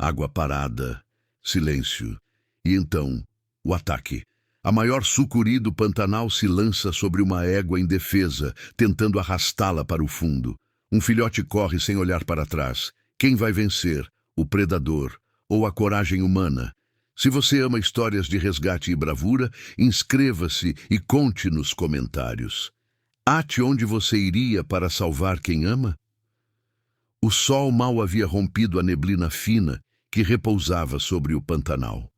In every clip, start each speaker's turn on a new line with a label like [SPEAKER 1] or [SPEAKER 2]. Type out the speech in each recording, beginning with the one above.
[SPEAKER 1] Água parada, silêncio. E então, o ataque. A maior sucuri do Pantanal se lança sobre uma égua indefesa, tentando arrastá-la para o fundo. Um filhote corre sem olhar para trás. Quem vai vencer? O predador ou a coragem humana? Se você ama histórias de resgate e bravura, inscreva-se e conte nos comentários. Ate onde você iria para salvar quem ama? O sol mal havia rompido a neblina fina que repousava sobre o Pantanal.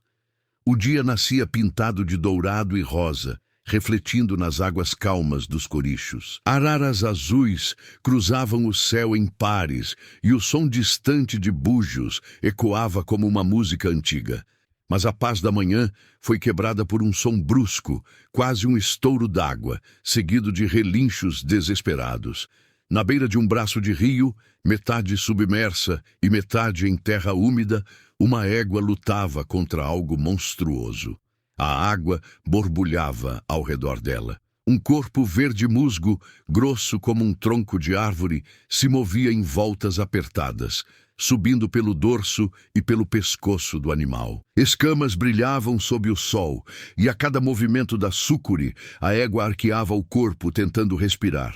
[SPEAKER 1] O dia nascia pintado de dourado e rosa, refletindo nas águas calmas dos corichos. Araras azuis cruzavam o céu em pares e o som distante de búzios ecoava como uma música antiga. Mas a paz da manhã foi quebrada por um som brusco, quase um estouro d'água, seguido de relinchos desesperados. Na beira de um braço de rio, metade submersa e metade em terra úmida, uma égua lutava contra algo monstruoso. A água borbulhava ao redor dela. Um corpo verde musgo, grosso como um tronco de árvore, se movia em voltas apertadas, subindo pelo dorso e pelo pescoço do animal. Escamas brilhavam sob o sol, e a cada movimento da sucuri, a égua arqueava o corpo tentando respirar.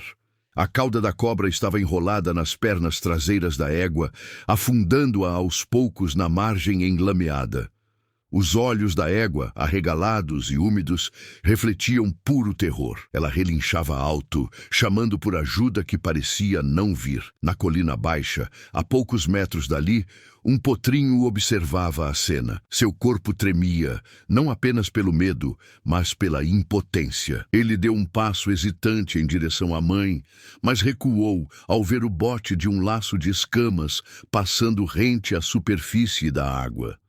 [SPEAKER 1] A cauda da cobra estava enrolada nas pernas traseiras da égua, afundando-a aos poucos na margem enlameada. Os olhos da égua, arregalados e úmidos, refletiam puro terror. Ela relinchava alto, chamando por ajuda que parecia não vir. Na colina baixa, a poucos metros dali, um potrinho observava a cena. Seu corpo tremia, não apenas pelo medo, mas pela impotência. Ele deu um passo hesitante em direção à mãe, mas recuou ao ver o bote de um laço de escamas passando rente à superfície da água.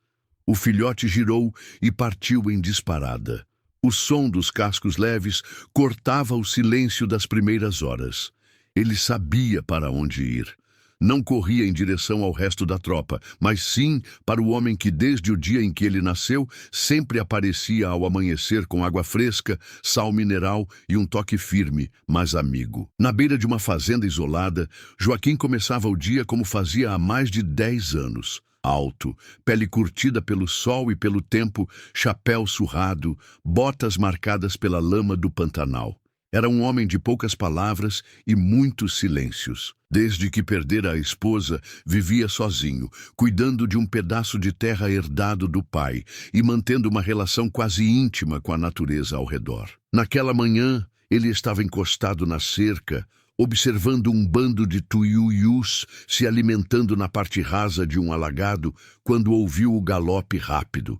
[SPEAKER 1] O filhote girou e partiu em disparada. O som dos cascos leves cortava o silêncio das primeiras horas. Ele sabia para onde ir. Não corria em direção ao resto da tropa, mas sim para o homem que, desde o dia em que ele nasceu, sempre aparecia ao amanhecer com água fresca, sal mineral e um toque firme, mas amigo. Na beira de uma fazenda isolada, Joaquim começava o dia como fazia há mais de 10 anos. Alto, pele curtida pelo sol e pelo tempo, chapéu surrado, botas marcadas pela lama do Pantanal. Era um homem de poucas palavras e muitos silêncios. Desde que perdera a esposa, vivia sozinho, cuidando de um pedaço de terra herdado do pai e mantendo uma relação quase íntima com a natureza ao redor. Naquela manhã, ele estava encostado na cerca, observando um bando de tuiuius se alimentando na parte rasa de um alagado, quando ouviu o galope rápido.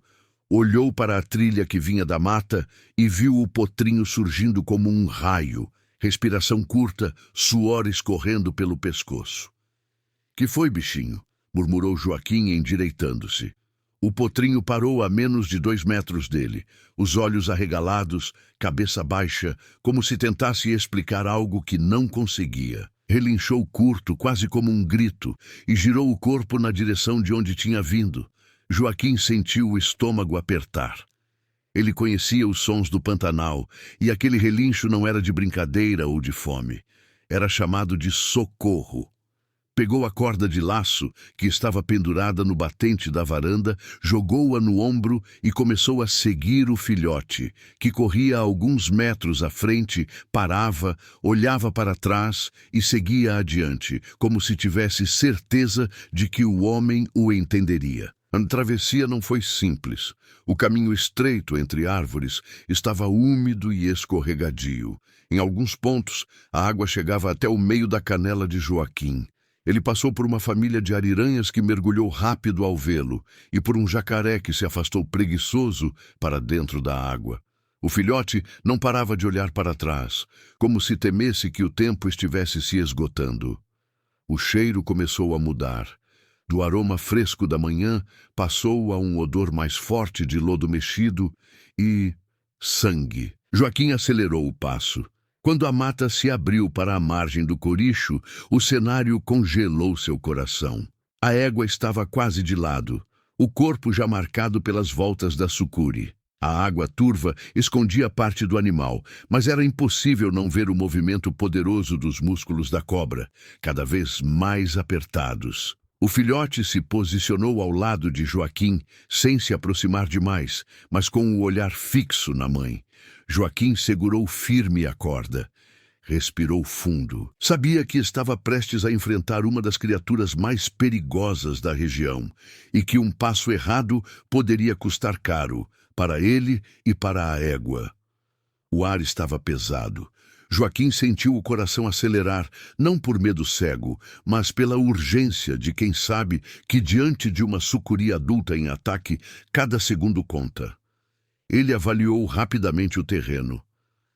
[SPEAKER 1] Olhou para a trilha que vinha da mata e viu o potrinho surgindo como um raio, respiração curta, suor escorrendo pelo pescoço. "Que foi, bichinho?" murmurou Joaquim, endireitando-se. O potrinho parou a menos de 2 metros dele, os olhos arregalados, cabeça baixa, como se tentasse explicar algo que não conseguia. Relinchou curto, quase como um grito, e girou o corpo na direção de onde tinha vindo. Joaquim sentiu o estômago apertar. Ele conhecia os sons do Pantanal, e aquele relincho não era de brincadeira ou de fome. Era chamado de socorro. Pegou a corda de laço, que estava pendurada no batente da varanda, jogou-a no ombro e começou a seguir o filhote, que corria a alguns metros à frente, parava, olhava para trás e seguia adiante, como se tivesse certeza de que o homem o entenderia. A travessia não foi simples. O caminho estreito entre árvores estava úmido e escorregadio. Em alguns pontos, a água chegava até o meio da canela de Joaquim. Ele passou por uma família de ariranhas que mergulhou rápido ao vê-lo e por um jacaré que se afastou preguiçoso para dentro da água. O filhote não parava de olhar para trás, como se temesse que o tempo estivesse se esgotando. O cheiro começou a mudar. Do aroma fresco da manhã, passou a um odor mais forte de lodo mexido e sangue. Joaquim acelerou o passo. Quando a mata se abriu para a margem do coricho, o cenário congelou seu coração. A égua estava quase de lado, o corpo já marcado pelas voltas da sucuri. A água turva escondia parte do animal, mas era impossível não ver o movimento poderoso dos músculos da cobra, cada vez mais apertados. O filhote se posicionou ao lado de Joaquim, sem se aproximar demais, mas com o olhar fixo na mãe. Joaquim segurou firme a corda. Respirou fundo. Sabia que estava prestes a enfrentar uma das criaturas mais perigosas da região e que um passo errado poderia custar caro, para ele e para a égua. O ar estava pesado. Joaquim sentiu o coração acelerar, não por medo cego, mas pela urgência de quem sabe que diante de uma sucuri adulta em ataque, cada segundo conta. Ele avaliou rapidamente o terreno.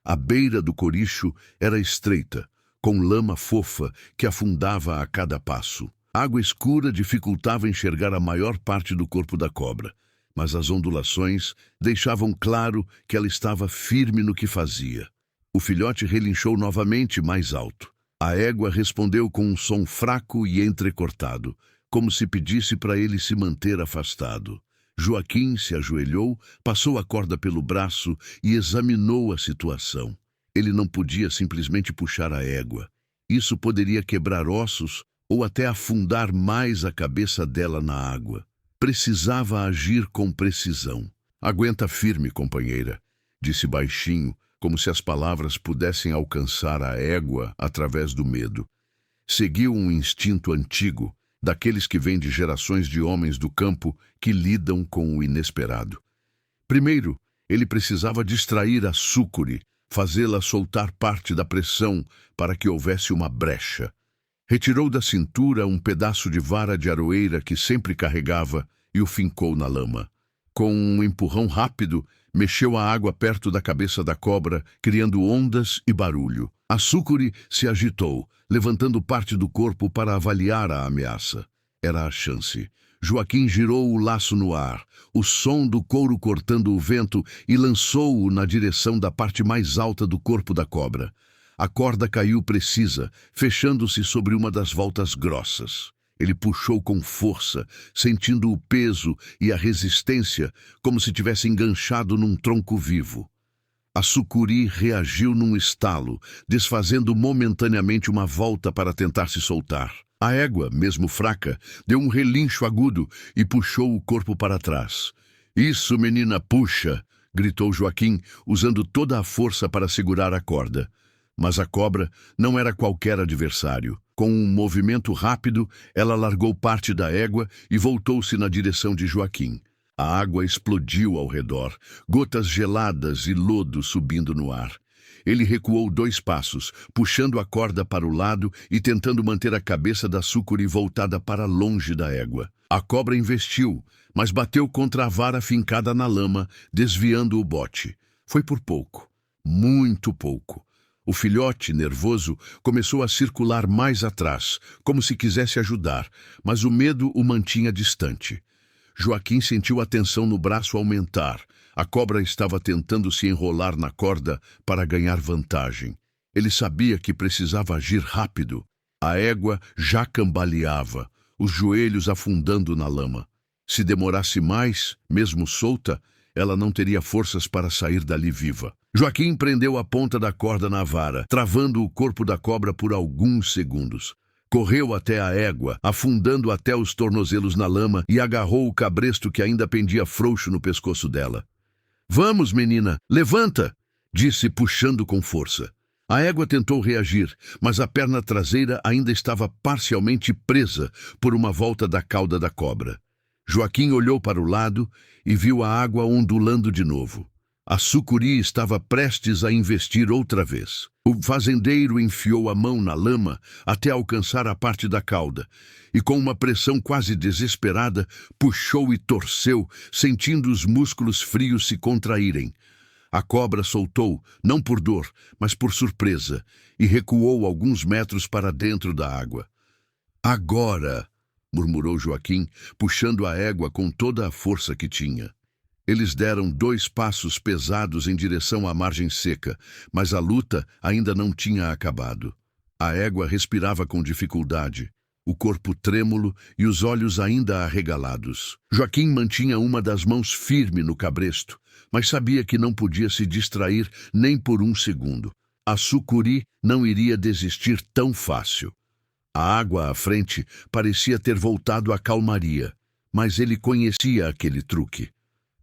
[SPEAKER 1] A beira do coricho era estreita, com lama fofa que afundava a cada passo. A água escura dificultava enxergar a maior parte do corpo da cobra, mas as ondulações deixavam claro que ela estava firme no que fazia. O filhote relinchou novamente mais alto. A égua respondeu com um som fraco e entrecortado, como se pedisse para ele se manter afastado. Joaquim se ajoelhou, passou a corda pelo braço e examinou a situação. Ele não podia simplesmente puxar a égua. Isso poderia quebrar ossos ou até afundar mais a cabeça dela na água. Precisava agir com precisão. "Aguenta firme, companheira", disse baixinho, como se as palavras pudessem alcançar a égua através do medo. Seguiu um instinto antigo, daqueles que vêm de gerações de homens do campo que lidam com o inesperado. Primeiro, ele precisava distrair a sucuri, fazê-la soltar parte da pressão para que houvesse uma brecha. Retirou da cintura um pedaço de vara de aroeira que sempre carregava e o fincou na lama. Com um empurrão rápido, mexeu a água perto da cabeça da cobra, criando ondas e barulho. A sucuri se agitou, levantando parte do corpo para avaliar a ameaça. Era a chance. Joaquim girou o laço no ar, o som do couro cortando o vento, e lançou-o na direção da parte mais alta do corpo da cobra. A corda caiu precisa, fechando-se sobre uma das voltas grossas. Ele puxou com força, sentindo o peso e a resistência, como se tivesse enganchado num tronco vivo. A sucuri reagiu num estalo, desfazendo momentaneamente uma volta para tentar se soltar. A égua, mesmo fraca, deu um relincho agudo e puxou o corpo para trás. "Isso, menina, puxa!" gritou Joaquim, usando toda a força para segurar a corda. Mas a cobra não era qualquer adversário. Com um movimento rápido, ela largou parte da égua e voltou-se na direção de Joaquim. A água explodiu ao redor, gotas geladas e lodo subindo no ar. Ele recuou 2 passos, puxando a corda para o lado e tentando manter a cabeça da sucuri voltada para longe da égua. A cobra investiu, mas bateu contra a vara fincada na lama, desviando o bote. Foi por pouco, muito pouco. O filhote, nervoso, começou a circular mais atrás, como se quisesse ajudar, mas o medo o mantinha distante. Joaquim sentiu a tensão no braço aumentar. A cobra estava tentando se enrolar na corda para ganhar vantagem. Ele sabia que precisava agir rápido. A égua já cambaleava, os joelhos afundando na lama. Se demorasse mais, mesmo solta, ela não teria forças para sair dali viva. Joaquim prendeu a ponta da corda na vara, travando o corpo da cobra por alguns segundos. Correu até a égua, afundando até os tornozelos na lama, e agarrou o cabresto que ainda pendia frouxo no pescoço dela. "Vamos, menina, levanta!" disse, puxando com força. A égua tentou reagir, mas a perna traseira ainda estava parcialmente presa por uma volta da cauda da cobra. Joaquim olhou para o lado e viu a água ondulando de novo. A sucuri estava prestes a investir outra vez. O fazendeiro enfiou a mão na lama até alcançar a parte da cauda e, com uma pressão quase desesperada, puxou e torceu, sentindo os músculos frios se contraírem. A cobra soltou, não por dor, mas por surpresa, e recuou alguns metros para dentro da água. "Agora!" murmurou Joaquim, puxando a égua com toda a força que tinha. Eles deram 2 passos pesados em direção à margem seca, mas a luta ainda não tinha acabado. A égua respirava com dificuldade, o corpo trêmulo e os olhos ainda arregalados. Joaquim mantinha uma das mãos firme no cabresto, mas sabia que não podia se distrair nem por um segundo. A sucuri não iria desistir tão fácil. A água à frente parecia ter voltado à calmaria, mas ele conhecia aquele truque.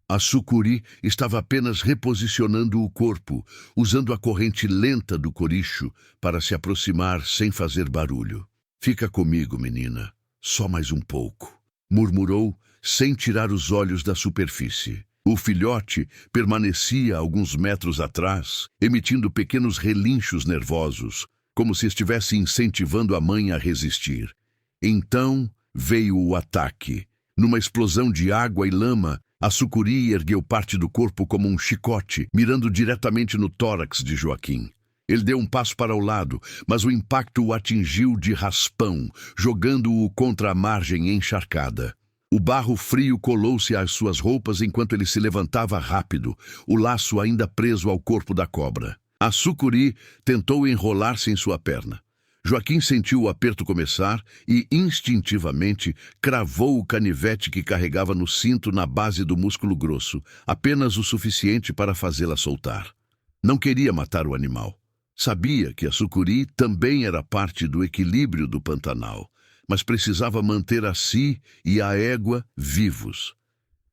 [SPEAKER 1] A sucuri estava apenas reposicionando o corpo, usando a corrente lenta do coricho para se aproximar sem fazer barulho. "Fica comigo, menina. Só mais um pouco", murmurou, sem tirar os olhos da superfície. O filhote permanecia alguns metros atrás, emitindo pequenos relinchos nervosos, como se estivesse incentivando a mãe a resistir. Então veio o ataque. Numa explosão de água e lama, a sucuri ergueu parte do corpo como um chicote, mirando diretamente no tórax de Joaquim. Ele deu um passo para o lado, mas o impacto o atingiu de raspão, jogando-o contra a margem encharcada. O barro frio colou-se às suas roupas enquanto ele se levantava rápido, o laço ainda preso ao corpo da cobra. A sucuri tentou enrolar-se em sua perna. Joaquim sentiu o aperto começar e, instintivamente, cravou o canivete que carregava no cinto na base do músculo grosso, apenas o suficiente para fazê-la soltar. Não queria matar o animal. Sabia que a sucuri também era parte do equilíbrio do Pantanal, mas precisava manter a si e a égua vivos.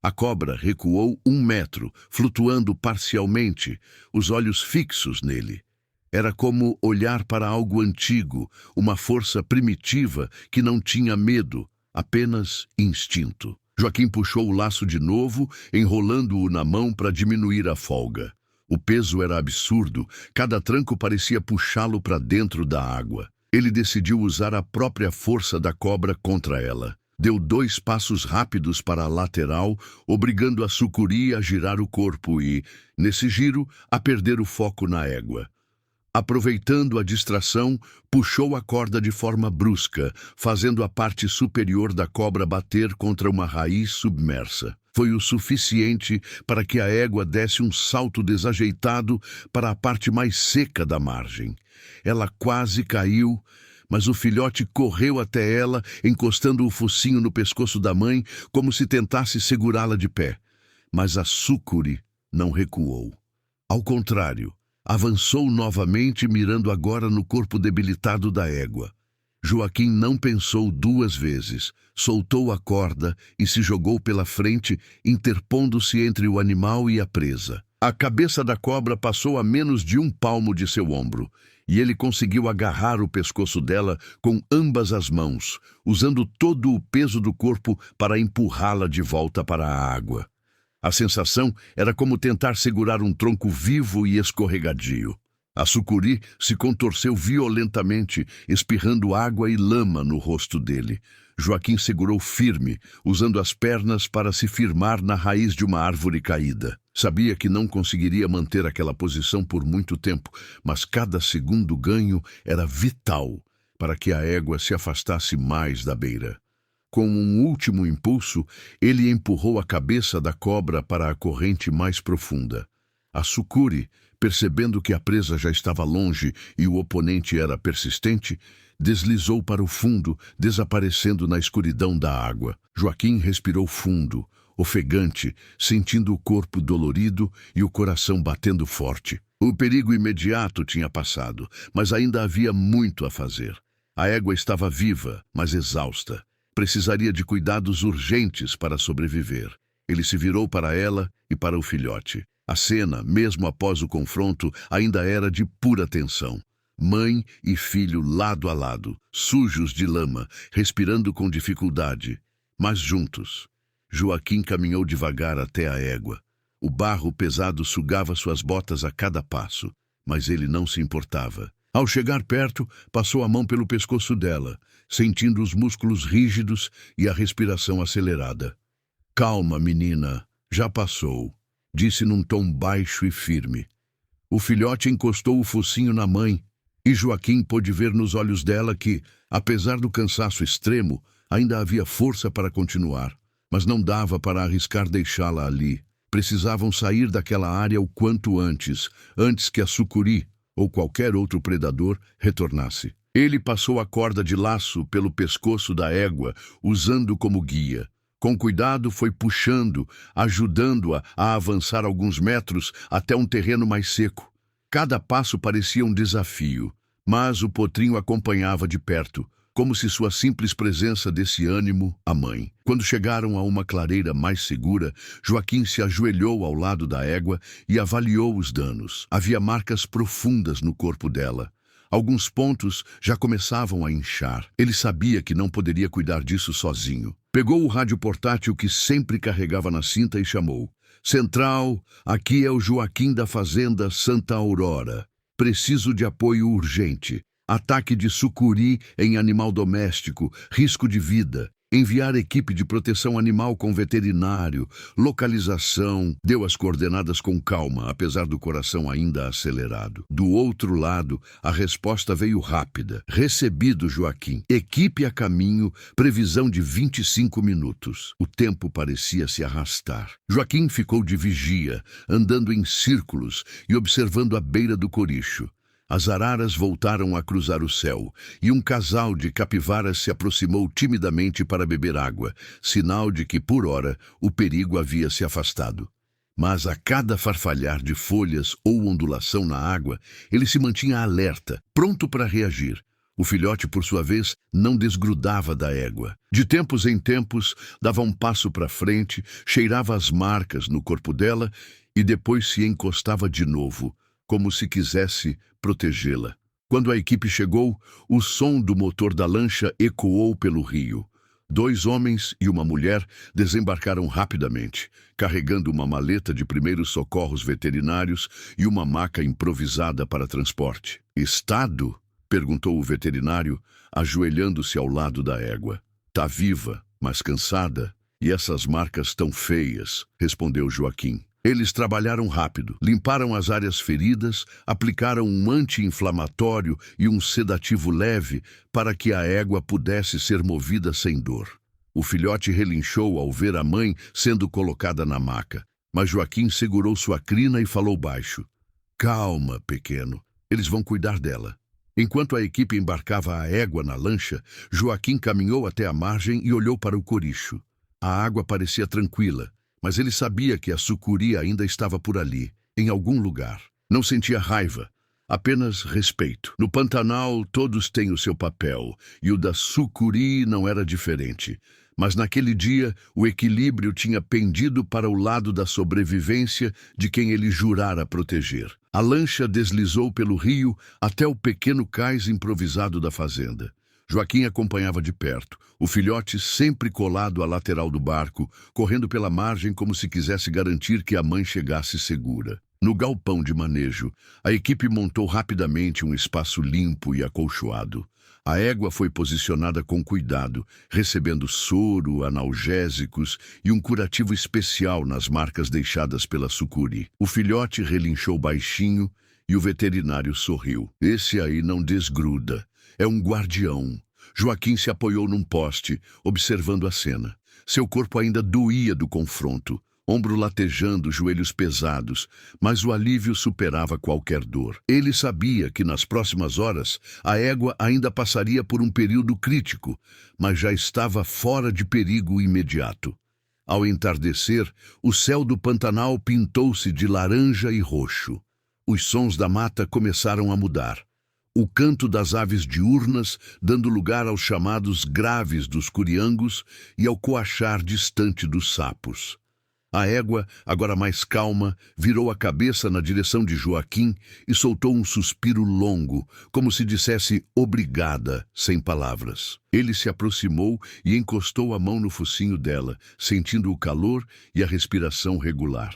[SPEAKER 1] A cobra recuou 1 metro, flutuando parcialmente, os olhos fixos nele. Era como olhar para algo antigo, uma força primitiva que não tinha medo, apenas instinto. Joaquim puxou o laço de novo, enrolando-o na mão para diminuir a folga. O peso era absurdo, cada tranco parecia puxá-lo para dentro da água. Ele decidiu usar a própria força da cobra contra ela. Deu 2 passos rápidos para a lateral, obrigando a sucuri a girar o corpo e, nesse giro, a perder o foco na égua. Aproveitando a distração, puxou a corda de forma brusca, fazendo a parte superior da cobra bater contra uma raiz submersa. Foi o suficiente para que a égua desse um salto desajeitado para a parte mais seca da margem. Ela quase caiu, mas o filhote correu até ela, encostando o focinho no pescoço da mãe, como se tentasse segurá-la de pé. Mas a sucuri não recuou. Ao contrário, avançou novamente, mirando agora no corpo debilitado da égua. Joaquim não pensou 2 vezes, soltou a corda e se jogou pela frente, interpondo-se entre o animal e a presa. A cabeça da cobra passou a menos de 1 palmo de seu ombro, e ele conseguiu agarrar o pescoço dela com ambas as mãos, usando todo o peso do corpo para empurrá-la de volta para a água. A sensação era como tentar segurar um tronco vivo e escorregadio. A sucuri se contorceu violentamente, espirrando água e lama no rosto dele. Joaquim segurou firme, usando as pernas para se firmar na raiz de uma árvore caída. Sabia que não conseguiria manter aquela posição por muito tempo, mas cada segundo ganho era vital para que a égua se afastasse mais da beira. Com um último impulso, ele empurrou a cabeça da cobra para a corrente mais profunda. A sucuri, percebendo que a presa já estava longe e o oponente era persistente, deslizou para o fundo, desaparecendo na escuridão da água. Joaquim respirou fundo, ofegante, sentindo o corpo dolorido e o coração batendo forte. O perigo imediato tinha passado, mas ainda havia muito a fazer. A égua estava viva, mas exausta. Precisaria de cuidados urgentes para sobreviver. Ele se virou para ela e para o filhote. A cena, mesmo após o confronto, ainda era de pura tensão. Mãe e filho lado a lado, sujos de lama, respirando com dificuldade, mas juntos. Joaquim caminhou devagar até a égua. O barro pesado sugava suas botas a cada passo, mas ele não se importava. Ao chegar perto, passou a mão pelo pescoço dela, sentindo os músculos rígidos e a respiração acelerada. "Calma, menina, já passou", disse num tom baixo e firme. O filhote encostou o focinho na mãe, e Joaquim pôde ver nos olhos dela que, apesar do cansaço extremo, ainda havia força para continuar. Mas não dava para arriscar deixá-la ali. Precisavam sair daquela área o quanto antes que a sucuri ou qualquer outro predador retornasse. Ele passou a corda de laço pelo pescoço da égua, usando como guia. Com cuidado foi puxando, ajudando-a a avançar alguns metros até um terreno mais seco. Cada passo parecia um desafio, mas o potrinho acompanhava de perto, como se sua simples presença desse ânimo à mãe. Quando chegaram a uma clareira mais segura, Joaquim se ajoelhou ao lado da égua e avaliou os danos. Havia marcas profundas no corpo dela. Alguns pontos já começavam a inchar. Ele sabia que não poderia cuidar disso sozinho. Pegou o rádio portátil que sempre carregava na cinta e chamou. Central, aqui é o Joaquim da Fazenda Santa Aurora. Preciso de apoio urgente. Ataque de sucuri em animal doméstico, risco de vida. Enviar equipe de proteção animal com veterinário, localização. Deu as coordenadas com calma, apesar do coração ainda acelerado. Do outro lado, a resposta veio rápida. Recebido, Joaquim. Equipe a caminho, previsão de 25 minutos. O tempo parecia se arrastar. Joaquim ficou de vigia, andando em círculos e observando a beira do coricho. As araras voltaram a cruzar o céu, e um casal de capivaras se aproximou timidamente para beber água, sinal de que, por ora, o perigo havia se afastado. Mas a cada farfalhar de folhas ou ondulação na água, ele se mantinha alerta, pronto para reagir. O filhote, por sua vez, não desgrudava da égua. De tempos em tempos, dava um passo para frente, cheirava as marcas no corpo dela e depois se encostava de novo, como se quisesse protegê-la. Quando a equipe chegou, o som do motor da lancha ecoou pelo rio. 2 homens e uma mulher desembarcaram rapidamente, carregando uma maleta de primeiros socorros veterinários e uma maca improvisada para transporte. Estado? Perguntou o veterinário, ajoelhando-se ao lado da égua. Tá viva, mas cansada, e essas marcas tão feias, respondeu Joaquim. Eles trabalharam rápido, limparam as áreas feridas, aplicaram um anti-inflamatório e um sedativo leve para que a égua pudesse ser movida sem dor. O filhote relinchou ao ver a mãe sendo colocada na maca, mas Joaquim segurou sua crina e falou baixo. Calma, pequeno, eles vão cuidar dela. Enquanto a equipe embarcava a égua na lancha, Joaquim caminhou até a margem e olhou para o coricho. A água parecia tranquila, mas ele sabia que a sucuri ainda estava por ali, em algum lugar. Não sentia raiva, apenas respeito. No Pantanal, todos têm o seu papel, e o da sucuri não era diferente. Mas naquele dia, o equilíbrio tinha pendido para o lado da sobrevivência de quem ele jurara proteger. A lancha deslizou pelo rio até o pequeno cais improvisado da fazenda. Joaquim acompanhava de perto, o filhote sempre colado à lateral do barco, correndo pela margem como se quisesse garantir que a mãe chegasse segura. No galpão de manejo, a equipe montou rapidamente um espaço limpo e acolchoado. A égua foi posicionada com cuidado, recebendo soro, analgésicos e um curativo especial nas marcas deixadas pela sucuri. O filhote relinchou baixinho e o veterinário sorriu. Esse aí não desgruda. É um guardião. Joaquim se apoiou num poste, observando a cena. Seu corpo ainda doía do confronto, ombro latejando, joelhos pesados, mas o alívio superava qualquer dor. Ele sabia que nas próximas horas a égua ainda passaria por um período crítico, mas já estava fora de perigo imediato. Ao entardecer, o céu do Pantanal pintou-se de laranja e roxo. Os sons da mata começaram a mudar. O canto das aves diurnas, dando lugar aos chamados graves dos curiangos e ao coachar distante dos sapos. A égua, agora mais calma, virou a cabeça na direção de Joaquim e soltou um suspiro longo, como se dissesse obrigada, sem palavras. Ele se aproximou e encostou a mão no focinho dela, sentindo o calor e a respiração regular.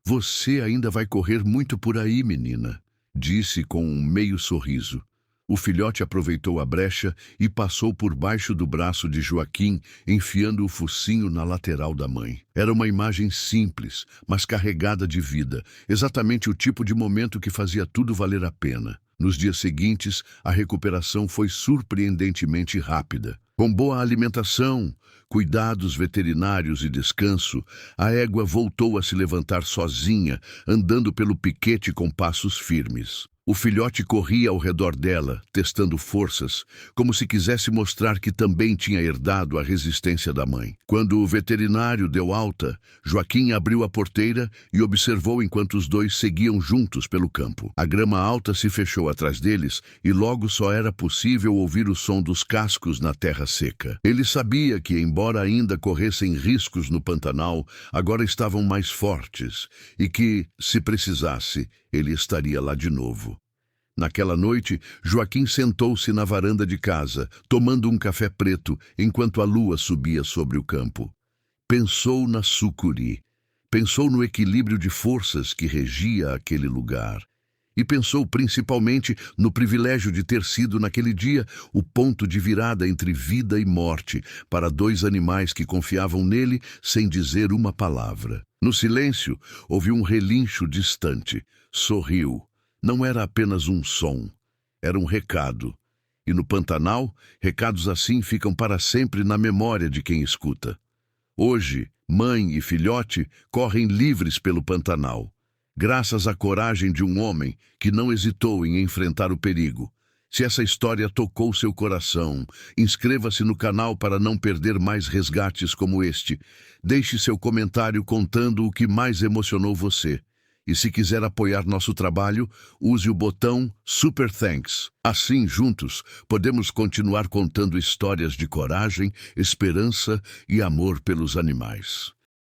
[SPEAKER 1] Você ainda vai correr muito por aí, menina, disse com um meio sorriso. O filhote aproveitou a brecha e passou por baixo do braço de Joaquim, enfiando o focinho na lateral da mãe. Era uma imagem simples, mas carregada de vida, exatamente o tipo de momento que fazia tudo valer a pena. Nos dias seguintes, a recuperação foi surpreendentemente rápida. Com boa alimentação, cuidados veterinários e descanso, a égua voltou a se levantar sozinha, andando pelo piquete com passos firmes. O filhote corria ao redor dela, testando forças, como se quisesse mostrar que também tinha herdado a resistência da mãe. Quando o veterinário deu alta, Joaquim abriu a porteira e observou enquanto os dois seguiam juntos pelo campo. A grama alta se fechou atrás deles e logo só era possível ouvir o som dos cascos na terra seca. Ele sabia que, embora ainda corressem riscos no Pantanal, agora estavam mais fortes e que, se precisasse, ele estaria lá de novo. Naquela noite, Joaquim sentou-se na varanda de casa, tomando um café preto, enquanto a lua subia sobre o campo. Pensou na sucuri. Pensou no equilíbrio de forças que regia aquele lugar. E pensou principalmente no privilégio de ter sido, naquele dia, o ponto de virada entre vida e morte para dois animais que confiavam nele sem dizer uma palavra. No silêncio, ouviu um relincho distante. Sorriu. Não era apenas um som, era um recado. E no Pantanal, recados assim ficam para sempre na memória de quem escuta. Hoje, mãe e filhote correm livres pelo Pantanal, graças à coragem de um homem que não hesitou em enfrentar o perigo. Se essa história tocou seu coração, inscreva-se no canal para não perder mais resgates como este. Deixe seu comentário contando o que mais emocionou você. E se quiser apoiar nosso trabalho, use o botão Super Thanks. Assim, juntos, podemos continuar contando histórias de coragem, esperança e amor pelos animais.